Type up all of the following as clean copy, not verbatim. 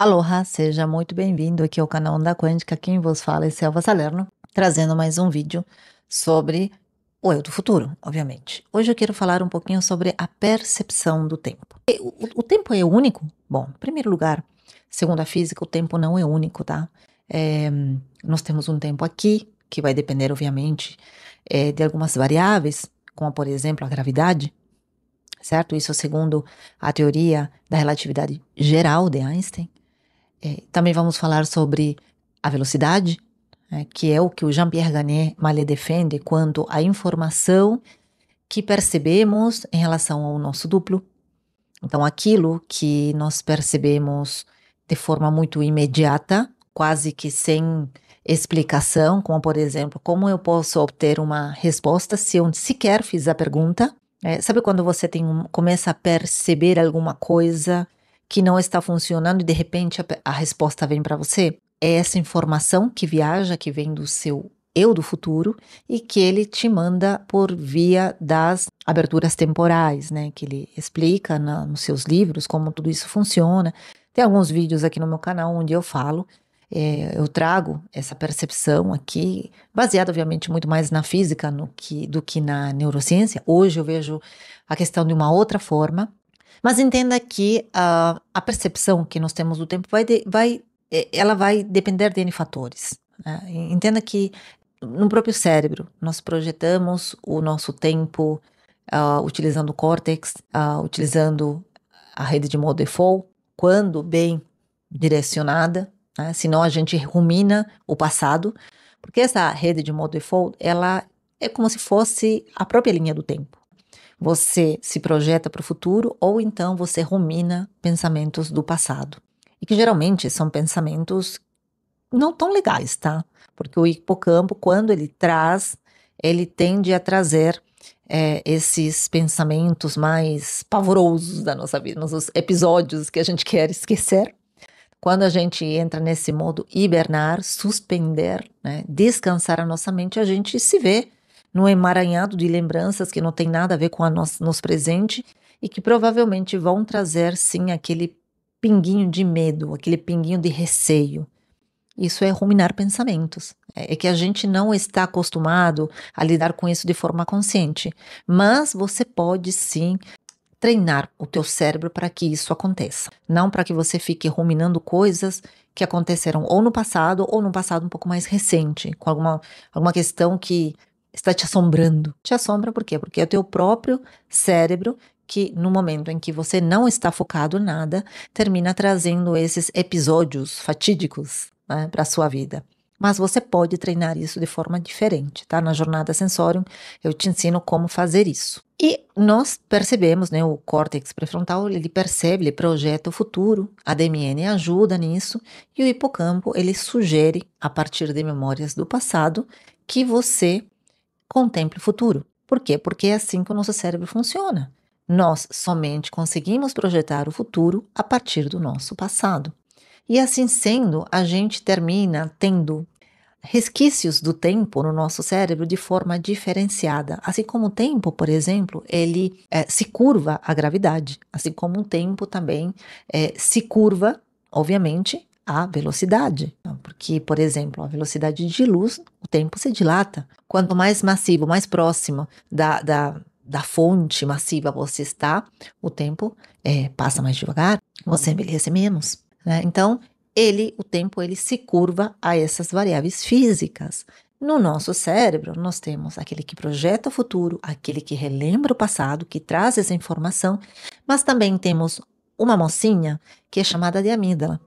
Aloha, seja muito bem-vindo aqui ao canal Onda Quântica. Quem vos fala é Selva Salerno, trazendo mais um vídeo sobre o eu do futuro, obviamente. Hoje eu quero falar um pouquinho sobre a percepção do tempo. O tempo é único? Bom, em primeiro lugar, segundo a física, o tempo não é único, tá? É, nós temos um tempo aqui, que vai depender, obviamente, de algumas variáveis, como, por exemplo, a gravidade, certo? Isso segundo a teoria da relatividade geral de Einstein. Também vamos falar sobre a velocidade, que é o que o Jean-Pierre Garnier Mallet defende quanto à informação que percebemos em relação ao nosso duplo. Então, aquilo que nós percebemos de forma muito imediata, quase que sem explicação, como por exemplo, como eu posso obter uma resposta se eu sequer fiz a pergunta? Sabe quando você começa a perceber alguma coisa que não está funcionando e de repente a resposta vem para você? É essa informação que viaja, que vem do seu eu do futuro e que ele te manda por via das aberturas temporais, né? Que ele explica nos seus livros como tudo isso funciona. Tem alguns vídeos aqui no meu canal onde eu falo, eu trago essa percepção aqui, baseada obviamente muito mais na física do que na neurociência. Hoje eu vejo a questão de uma outra forma, mas entenda que a percepção que nós temos do tempo ela vai depender de N fatores, né? Entenda que no próprio cérebro nós projetamos o nosso tempo utilizando o córtex, utilizando a rede de modo default, quando bem direcionada, né? Senão a gente rumina o passado, porque essa rede de modo default, ela é como se fosse a própria linha do tempo. Você se projeta para o futuro ou então você rumina pensamentos do passado. E que geralmente são pensamentos não tão legais, tá? Porque o hipocampo, quando ele tende a trazer esses pensamentos mais pavorosos da nossa vida, nos episódios que a gente quer esquecer. Quando a gente entra nesse modo hibernar, suspender, né, descansar a nossa mente, a gente se vê num emaranhado de lembranças que não tem nada a ver com nosso presente e que provavelmente vão trazer, sim, aquele pinguinho de medo, aquele pinguinho de receio. Isso é ruminar pensamentos. É que a gente não está acostumado a lidar com isso de forma consciente. Mas você pode, sim, treinar o teu cérebro para que isso aconteça. Não para que você fique ruminando coisas que aconteceram ou no passado um pouco mais recente, com alguma questão que está te assombrando. Te assombra por quê? Porque é o teu próprio cérebro que, no momento em que você não está focado em nada, termina trazendo esses episódios fatídicos, né, para a sua vida. Mas você pode treinar isso de forma diferente, tá? Na jornada Sensorium, eu te ensino como fazer isso. E nós percebemos, né, o córtex pré-frontal, ele percebe, ele projeta o futuro, a DMN ajuda nisso, e o hipocampo, ele sugere, a partir de memórias do passado, que você contemple o futuro. Por quê? Porque é assim que o nosso cérebro funciona. Nós somente conseguimos projetar o futuro a partir do nosso passado. E assim sendo, a gente termina tendo resquícios do tempo no nosso cérebro de forma diferenciada. Assim como o tempo, por exemplo, ele se curva à gravidade. Assim como o tempo também se curva, obviamente, à velocidade. Porque, por exemplo, a velocidade de luz, o tempo se dilata. Quanto mais massivo, mais próximo da fonte massiva você está, o tempo passa mais devagar, você envelhece menos, né? Então, o tempo, ele se curva a essas variáveis físicas. No nosso cérebro, nós temos aquele que projeta o futuro, aquele que relembra o passado, que traz essa informação, mas também temos uma mocinha que é chamada de amígdala,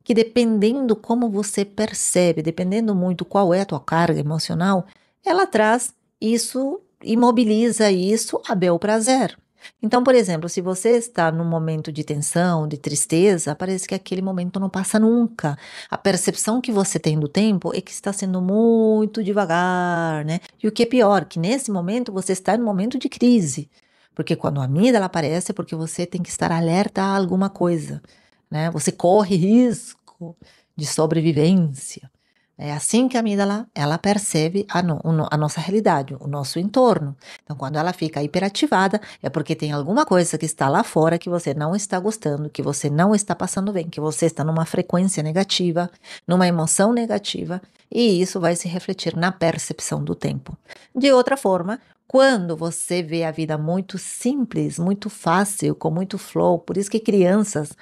que dependendo como você percebe, dependendo muito qual é a tua carga emocional, ela traz isso, imobiliza isso a bel prazer. Então, por exemplo, se você está num momento de tensão, de tristeza, parece que aquele momento não passa nunca. A percepção que você tem do tempo é que está sendo muito devagar, né? E o que é pior, que nesse momento você está num momento de crise. Porque quando a amígdala aparece é porque você tem que estar alerta a alguma coisa, né? Você corre risco de sobrevivência. É assim que a amígdala, ela percebe a nossa realidade, o nosso entorno. Então, quando ela fica hiperativada, é porque tem alguma coisa que está lá fora que você não está gostando, que você não está passando bem, que você está numa frequência negativa, numa emoção negativa, e isso vai se refletir na percepção do tempo. De outra forma, quando você vê a vida muito simples, muito fácil, com muito flow, por isso que crianças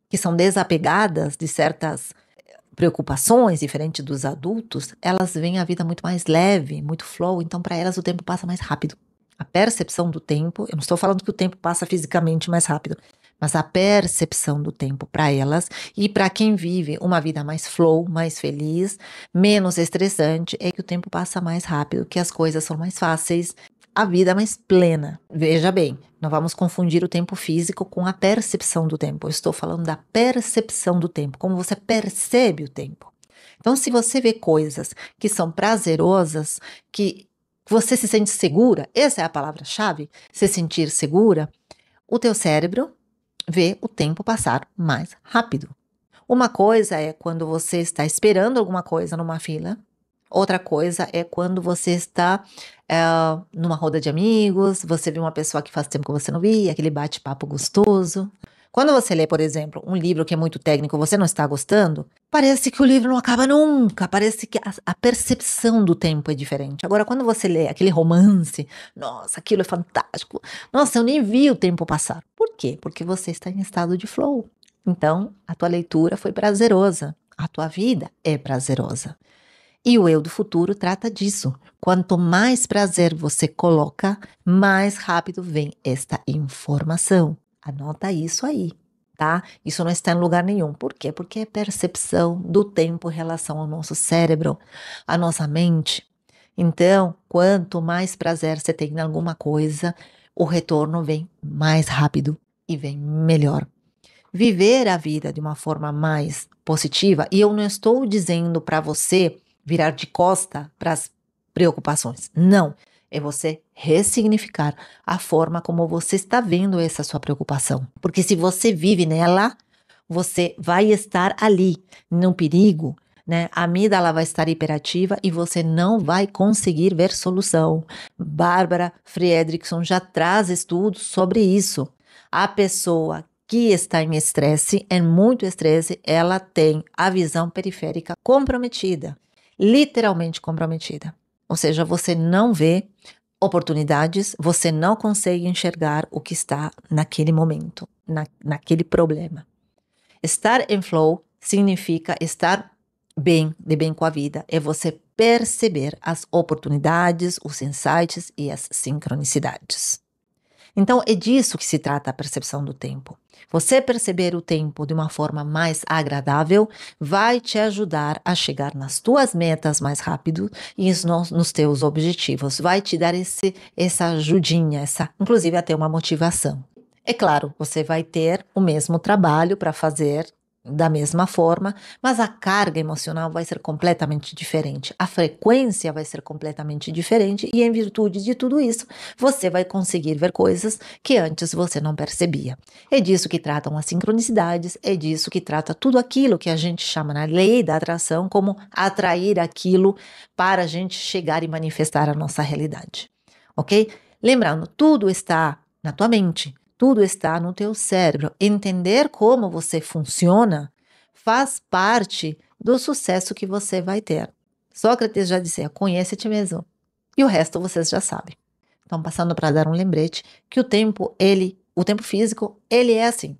que são desapegadas de certas preocupações, diferente dos adultos, elas veem a vida muito mais leve, muito flow, então para elas o tempo passa mais rápido. A percepção do tempo, eu não estou falando que o tempo passa fisicamente mais rápido, mas a percepção do tempo para elas e para quem vive uma vida mais flow, mais feliz, menos estressante, é que o tempo passa mais rápido, que as coisas são mais fáceis, a vida é mais plena. Veja bem, não vamos confundir o tempo físico com a percepção do tempo. Eu estou falando da percepção do tempo, como você percebe o tempo. Então, se você vê coisas que são prazerosas, que você se sente segura, essa é a palavra-chave, se sentir segura, o teu cérebro vê o tempo passar mais rápido. Uma coisa é quando você está esperando alguma coisa numa fila, outra coisa é quando você está numa roda de amigos, você vê uma pessoa que faz tempo que você não via, aquele bate-papo gostoso. Quando você lê, por exemplo, um livro que é muito técnico, você não está gostando, parece que o livro não acaba nunca, parece que a percepção do tempo é diferente. Agora, quando você lê aquele romance, nossa, aquilo é fantástico, nossa, eu nem vi o tempo passar. Por quê? Porque você está em estado de flow. Então, a tua leitura foi prazerosa, a tua vida é prazerosa. E o eu do futuro trata disso. Quanto mais prazer você coloca, mais rápido vem esta informação. Anota isso aí, tá? Isso não está em lugar nenhum. Por quê? Porque é percepção do tempo em relação ao nosso cérebro, à nossa mente. Então, quanto mais prazer você tem em alguma coisa, o retorno vem mais rápido e vem melhor. Viver a vida de uma forma mais positiva, e eu não estou dizendo para você virar de costa para as preocupações. Não, é você ressignificar a forma como você está vendo essa sua preocupação. Porque se você vive nela, você vai estar ali, no perigo, né? A amígdala vai estar hiperativa e você não vai conseguir ver solução. Bárbara Fredrickson já traz estudos sobre isso. A pessoa que está em estresse, em muito estresse, ela tem a visão periférica comprometida, literalmente comprometida. Ou seja, você não vê oportunidades, você não consegue enxergar o que está naquele momento, naquele problema. Estar em flow significa estar bem, de bem com a vida, é você perceber as oportunidades, os insights e as sincronicidades. Então, é disso que se trata a percepção do tempo. Você perceber o tempo de uma forma mais agradável vai te ajudar a chegar nas tuas metas mais rápido e nos teus objetivos. Vai te dar essa ajudinha, inclusive até uma motivação. É claro, você vai ter o mesmo trabalho para fazer da mesma forma, mas a carga emocional vai ser completamente diferente, a frequência vai ser completamente diferente e em virtude de tudo isso, você vai conseguir ver coisas que antes você não percebia. É disso que tratam as sincronicidades, é disso que trata tudo aquilo que a gente chama na lei da atração como atrair aquilo para a gente chegar e manifestar a nossa realidade, ok? Lembrando, tudo está na tua mente. Tudo está no teu cérebro. Entender como você funciona faz parte do sucesso que você vai ter. Sócrates já dizia, conhece-te mesmo. E o resto vocês já sabem. Então, passando para dar um lembrete, que o tempo físico, ele é assim.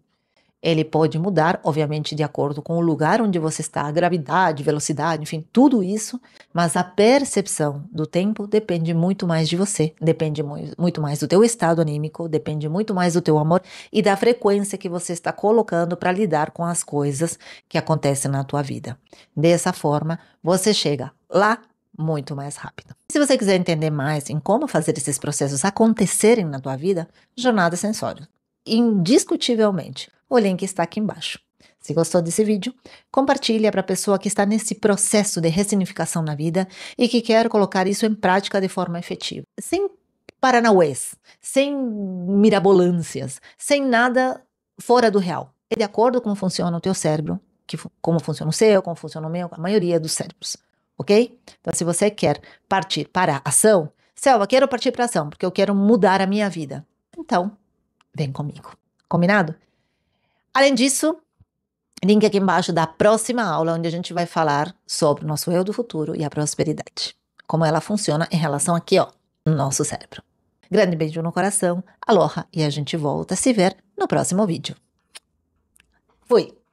Ele pode mudar, obviamente, de acordo com o lugar onde você está, a gravidade, velocidade, enfim, tudo isso, mas a percepção do tempo depende muito mais de você, depende muito mais do teu estado anímico, depende muito mais do teu amor e da frequência que você está colocando para lidar com as coisas que acontecem na tua vida. Dessa forma, você chega lá muito mais rápido. Se você quiser entender mais em como fazer esses processos acontecerem na tua vida, Jornada Sensório. Indiscutivelmente, o link está aqui embaixo. Se gostou desse vídeo, compartilhe para a pessoa que está nesse processo de ressignificação na vida e que quer colocar isso em prática de forma efetiva. Sem paranauês, sem mirabolâncias, sem nada fora do real. É de acordo com como funciona o teu cérebro, como funciona o seu, como funciona o meu, a maioria dos cérebros. ok? Então, se você quer partir para a ação, Selva, quero partir para a ação, porque eu quero mudar a minha vida. Então, vem comigo. Combinado? Além disso, link aqui embaixo da próxima aula, onde a gente vai falar sobre o nosso eu do futuro e a prosperidade. Como ela funciona em relação aqui, ó, no nosso cérebro. Grande beijo no coração, aloha, e a gente volta a se ver no próximo vídeo. Fui!